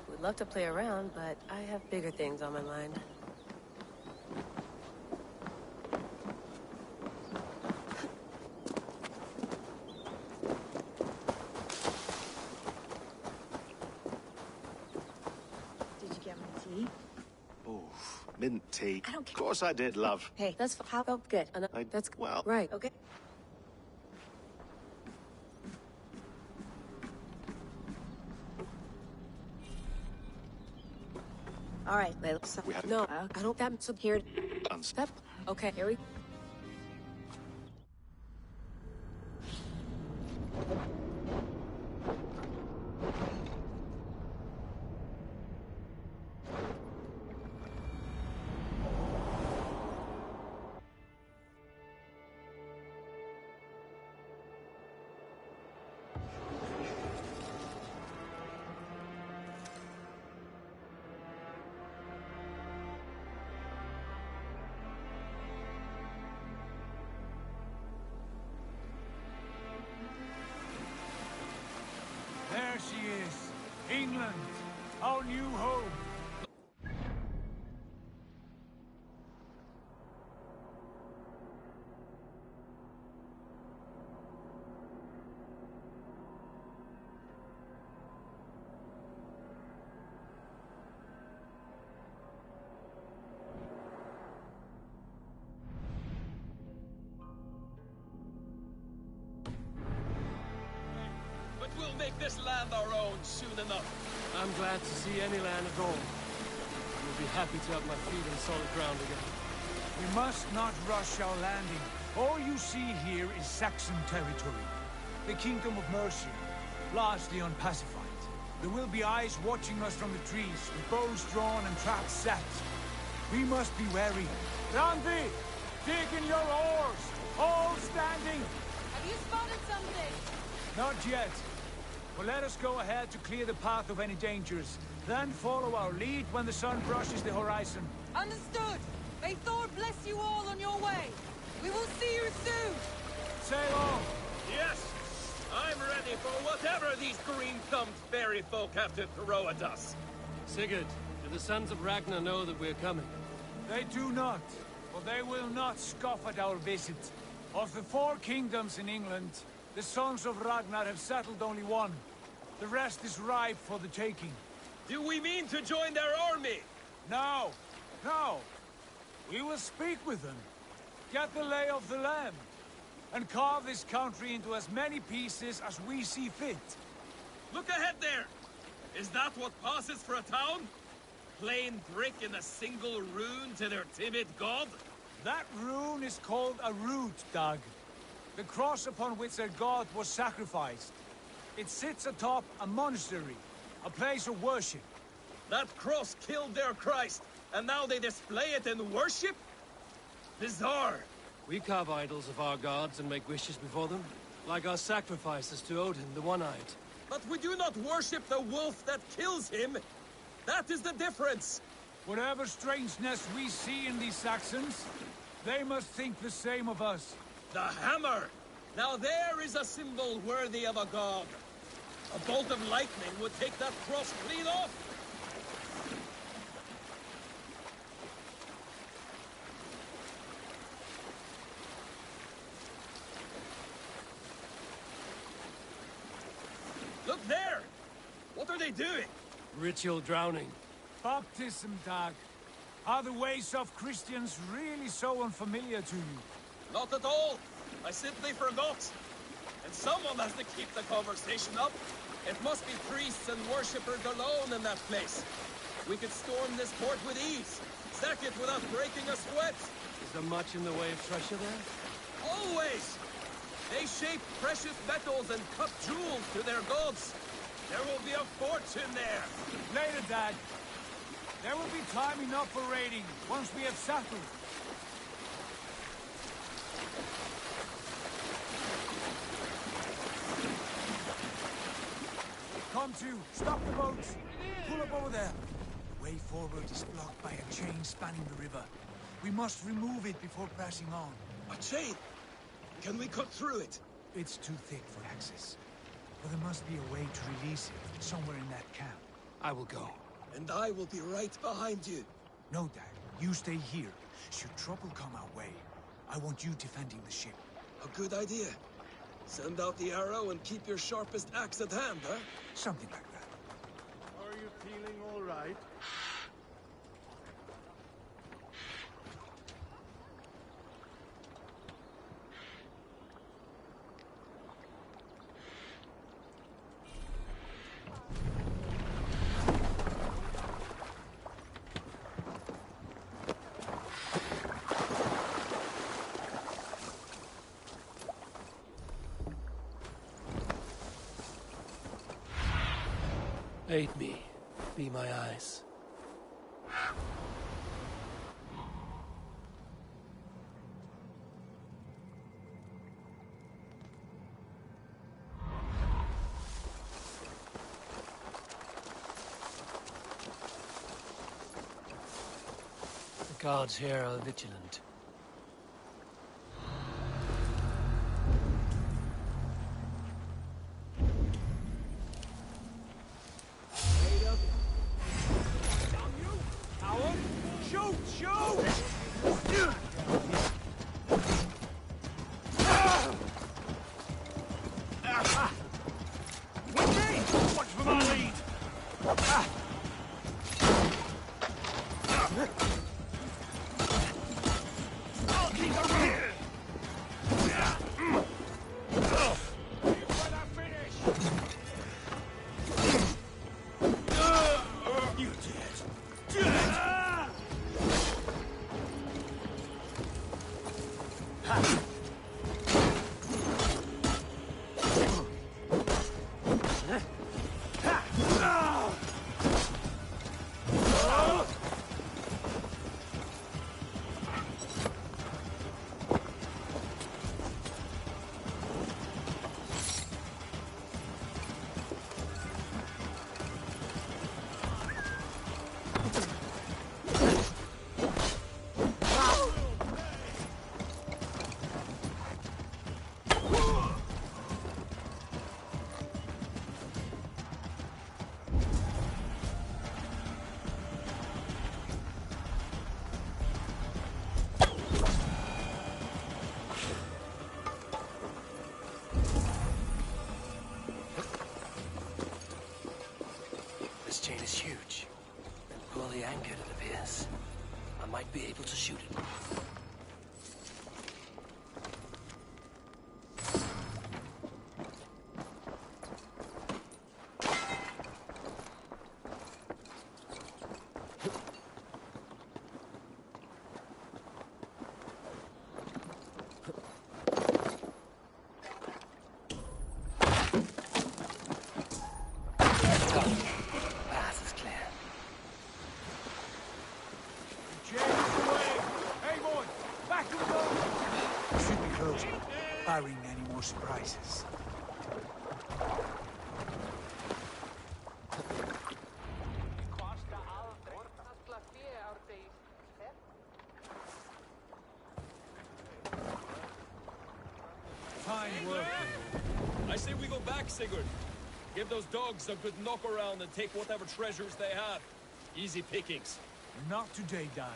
Would love to play around, but I have bigger things on my mind. Did you get my tea? Oh, mint tea. I don't care. Of course I did, love. Hey, that's how good. That's well, right. Okay. All right, let's. We have No, I don't. That's here. Step. Okay, here we. There she is. England, our new home. But we'll make this land our own soon enough. I'm glad to see any land at all. We'll be happy to have my feet on solid ground again. We must not rush our landing. All you see here is Saxon territory. The Kingdom of Mercia, largely unpacified. There will be eyes watching us from the trees, with bows drawn and traps set. We must be wary. Randvi, dig in your oars! All standing! Have you spotted something? Not yet. But let us go ahead to clear the path of any dangers. Then follow our lead when the sun brushes the horizon. Understood. May Thor bless you all on your way. We will see you soon. Sail on. Yes, I'm ready for whatever these green-thumbed fairy folk have to throw at us. Sigurd, do the sons of Ragnar know that we're coming? They do not, but they will not scoff at our visit. Of the 4 kingdoms in England, the sons of Ragnar have settled only one. The rest is ripe for the taking. Do we mean to join their army? No, no. We will speak with them, get the lay of the land, and carve this country into as many pieces as we see fit. Look ahead there! Is that what passes for a town? Plain brick in a single rune to their timid god? That rune is called a root, Doug. The cross upon which their god was sacrificed. It sits atop a monastery, a place of worship. That cross killed their Christ, and now they display it in worship? Bizarre. We carve idols of our gods and make wishes before them, like our sacrifices to Odin, the One-Eyed. But we do not worship the wolf that kills him. That is the difference. Whatever strangeness we see in these Saxons, they must think the same of us. The hammer! Now there is a symbol worthy of a god. A bolt of lightning would take that cross clean off. Look there! What are they doing? Ritual drowning. Baptism, Dag. Are the ways of Christians really so unfamiliar to you? Not at all. I simply forgot. And someone has to keep the conversation up. It must be priests and worshippers alone in that place. We could storm this port with ease. Sack it without breaking a sweat. Is there much in the way of treasure there? Always! They shape precious metals and cut jewels to their gods. There will be a fortune there. Later, Dad. There will be time enough for raiding, once we have settled. Come to, stop the boats. Pull up over there. Way forward is blocked by a chain spanning the river. We must remove it before pressing on. A chain? Can we cut through it? It's too thick for access. But there must be a way to release it, somewhere in that camp. I will go. And I will be right behind you. No, Dad. You stay here. Should trouble come our way, I want you defending the ship. A good idea. Send out the arrow and keep your sharpest axe at hand, huh? Something like that. Are you feeling all right? Aid me. Be my eyes. The guards here are vigilant. This chain is huge, and poorly anchored, it appears. I might be able to shoot it. might be closing, barring any more surprises. Fine work. I say we go back, Sigurd. Give those dogs a good knock around and take whatever treasures they have. Easy pickings. Not today, Dad.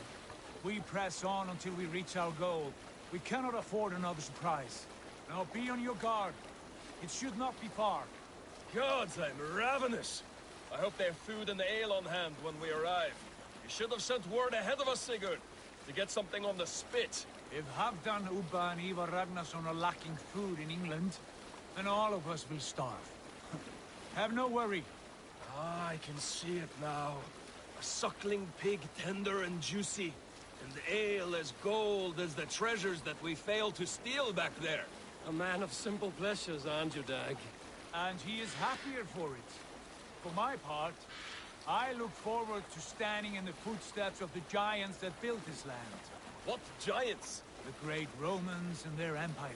We press on until we reach our goal. We cannot afford another surprise. Now be on your guard. It should not be far. Gods, I'm ravenous. I hope they have food and ale on hand when we arrive. You should have sent word ahead of us, Sigurd, to get something on the spit. If Halfdan, Ubba and Ivar Ragnarsson are lacking food in England, then all of us will starve. Have no worry. Ah, I can see it now. A suckling pig, tender and juicy. And ale as gold as the treasures that we failed to steal back there. A man of simple pleasures, aren't you, Dag? And he is happier for it. For my part, I look forward to standing in the footsteps of the giants that built this land. What giants? The great Romans and their empire.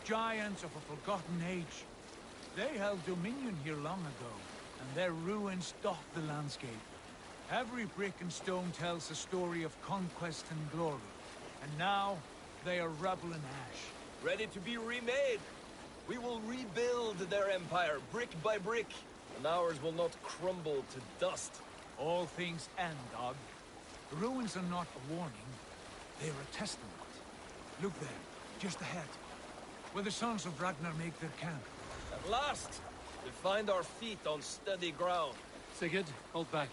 Giants of a forgotten age. They held dominion here long ago, and their ruins dot the landscape. Every brick and stone tells a story of conquest and glory. And now, they are rubble and ash. Ready to be remade. We will rebuild their empire, brick by brick. And ours will not crumble to dust. All things end, Dog. The ruins are not a warning. They are a testament. Look there, just ahead. Where the sons of Ragnar make their camp. At last! We find our feet on steady ground. Sigurd, hold back.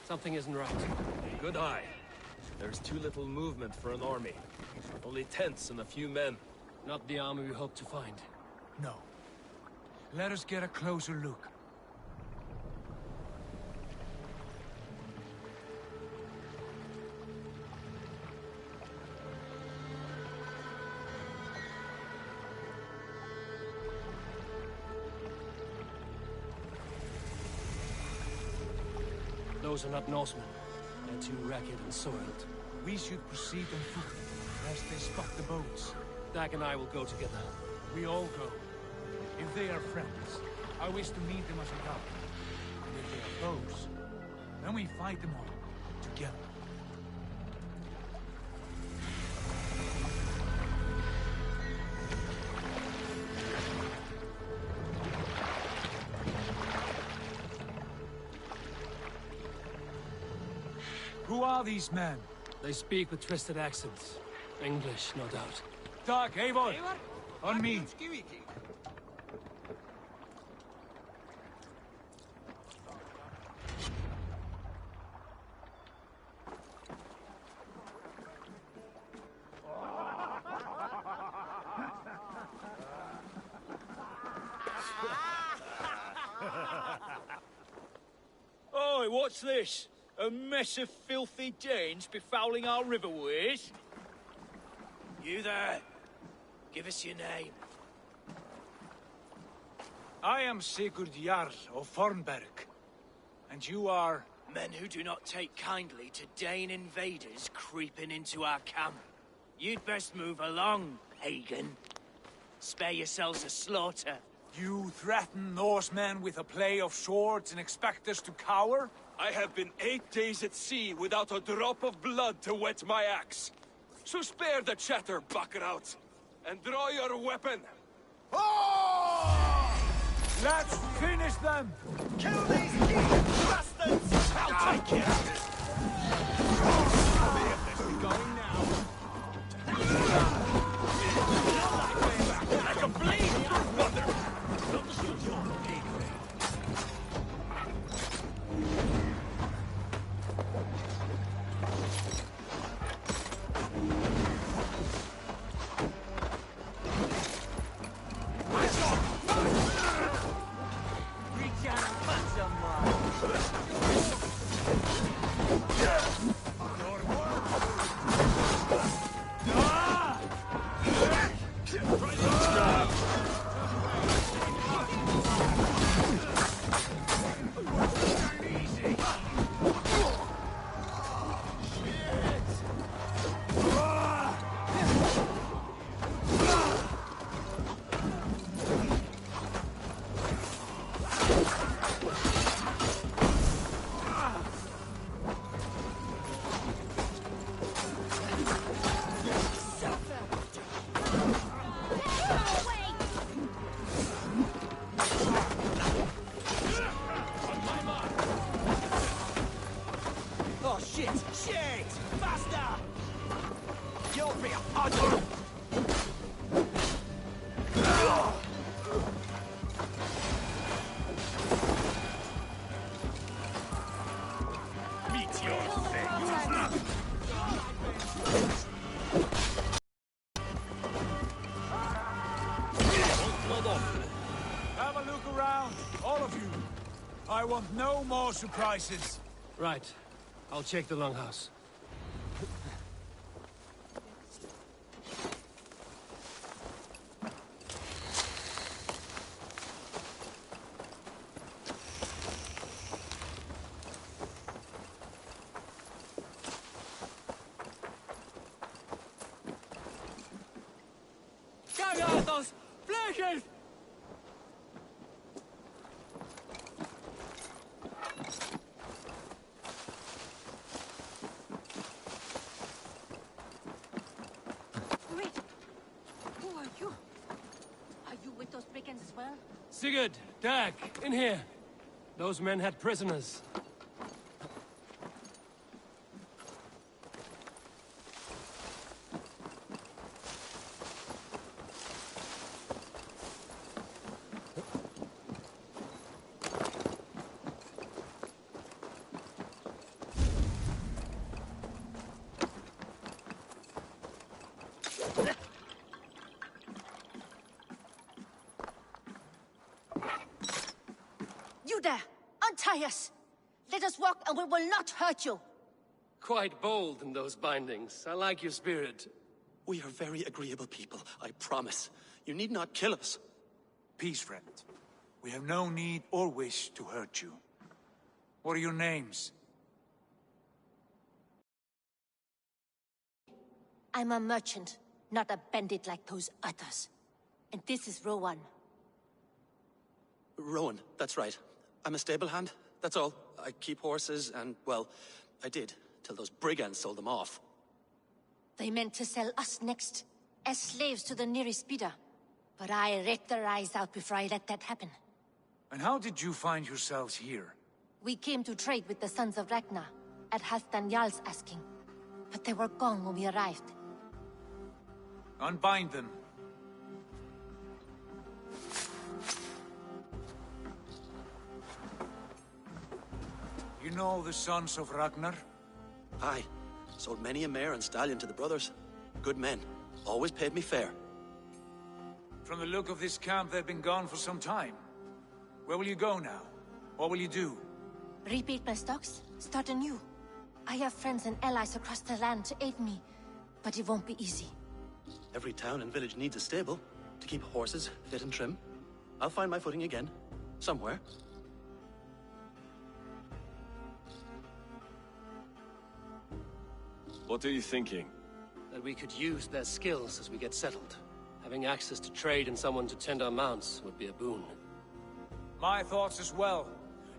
Something isn't right. Good eye. There's too little movement for an army. Only tents and a few men. Not the army we hoped to find. No. Let us get a closer look. Those are not Norsemen. They're too ragged and soiled. We should proceed on foot, lest they spot the boats. Dag and I will go together. We all go. If they are friends, I wish to meet them as a guide. And if they are foes, then we fight them all, together. Who are these men? They speak with twisted accents. English, no doubt. Dag, Eivor! On me! Oi, what's this? A mess of filthy Danes befouling our riverways? You there? Give us your name. I am Sigurd Jarl of Fornberg. And you are? Men who do not take kindly to Dane invaders creeping into our camp. You'd best move along, pagan. Spare yourselves a slaughter. You threaten Norsemen with a play of swords and expect us to cower? I have been 8 days at sea without a drop of blood to wet my axe. So spare the chatter, Buckerout, and draw your weapon. Oh! Let's finish them! Kill these bastards! I'll take it! We're going now. Like a bleed, brother! hold on. Have a look around, all of you. I want no more surprises. Right. I'll check the longhouse. Those flashes! Wait! Who are you? Are you with those brigands as well? Sigurd, Dag, in here. Those men had prisoners. You there! Untie us! Let us walk and we will not hurt you! Quite bold in those bindings. I like your spirit. We are very agreeable people, I promise. You need not kill us. Peace, friend. We have no need or wish to hurt you. What are your names? I'm a merchant, not a bandit like those others. And this is Rowan. Rowan, that's right. I'm a stable hand, that's all. I keep horses and, well, I did, till those brigands sold them off. They meant to sell us next, as slaves to the nearest bidder. But I raked their eyes out before I let that happen. And how did you find yourselves here? We came to trade with the Sons of Ragnar, at Halfdan Jarl's asking. But they were gone when we arrived. Unbind them. You know the Sons of Ragnar? Aye. Sold many a mare and stallion to the brothers. Good men. Always paid me fair. From the look of this camp, they've been gone for some time. Where will you go now? What will you do? Rebuild my stocks, start anew. I have friends and allies across the land to aid me, but it won't be easy. Every town and village needs a stable to keep horses fit and trim. I'll find my footing again. Somewhere. What are you thinking? That we could use their skills as we get settled. Having access to trade and someone to tend our mounts would be a boon. My thoughts as well.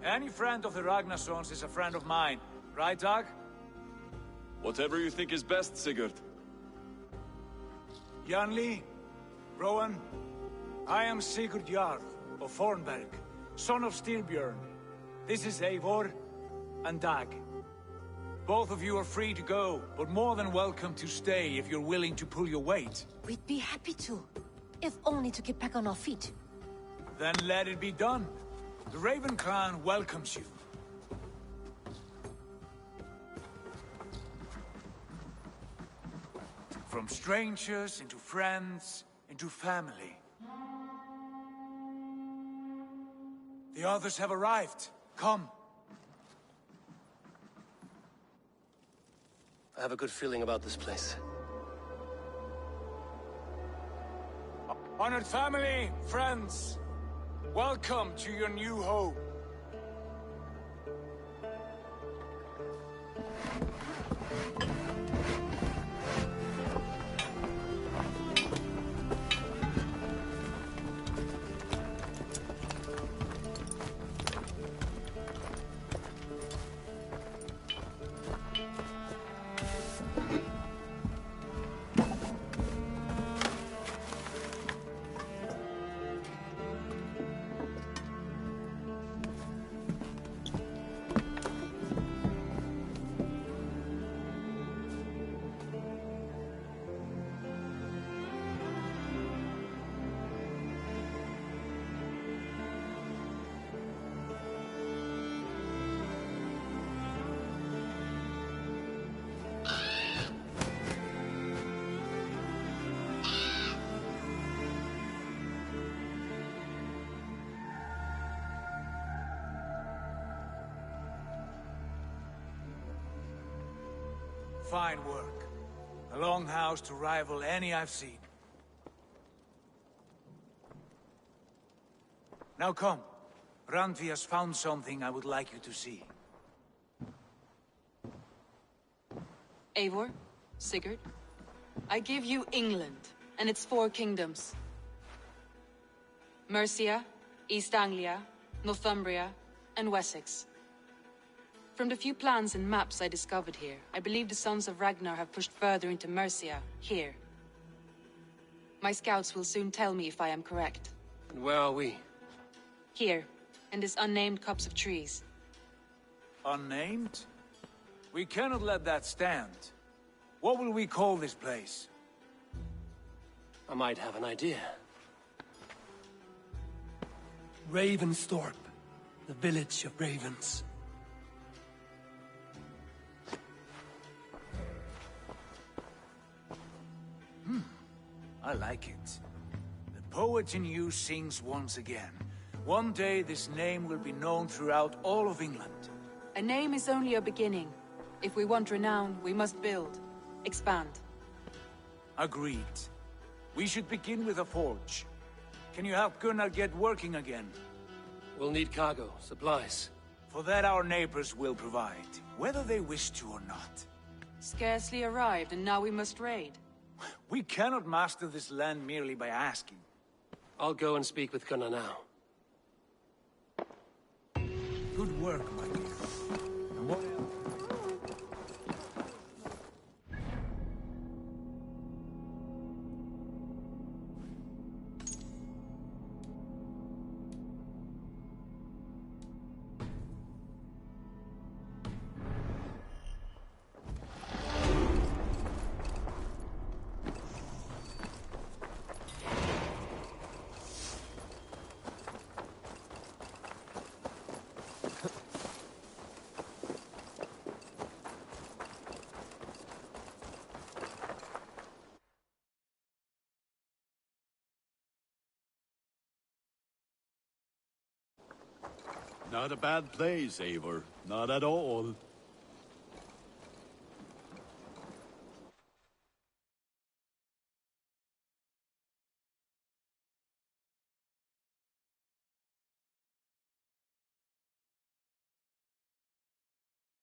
Any friend of the Ragnarsons is a friend of mine. Right, Dag? Whatever you think is best, Sigurd. Janli, Rowan, I am Sigurd Jarl of Fornberg, son of Styrbjörn. This is Eivor and Dag. Both of you are free to go, but more than welcome to stay if you're willing to pull your weight. We'd be happy to, if only to get back on our feet. Then let it be done. The Raven clan welcomes you. From strangers into friends, into family. The others have arrived. Come. I have a good feeling about this place. Honored family, friends, welcome to your new home. Fine work. A longhouse to rival any I've seen. Now come. Randvi has found something I would like you to see. Eivor, Sigurd, I give you England and its 4 kingdoms. Mercia, East Anglia, Northumbria, and Wessex. From the few plans and maps I discovered here, I believe the Sons of Ragnar have pushed further into Mercia, here. My scouts will soon tell me if I am correct. And where are we? Here, in this unnamed copse of trees. Unnamed? We cannot let that stand. What will we call this place? I might have an idea. Ravensthorpe, the village of ravens. I like it. The poet in you sings once again. One day this name will be known throughout all of England. A name is only a beginning. If we want renown, we must build. Expand. Agreed. We should begin with a forge. Can you help Gunnar get working again? We'll need cargo, supplies. For that our neighbors will provide, whether they wish to or not. Scarcely arrived, and now we must raid. We cannot master this land merely by asking. I'll go and speak with Gunnar now. Good work, my dear. And what else? Not a bad place, Eivor. Not at all.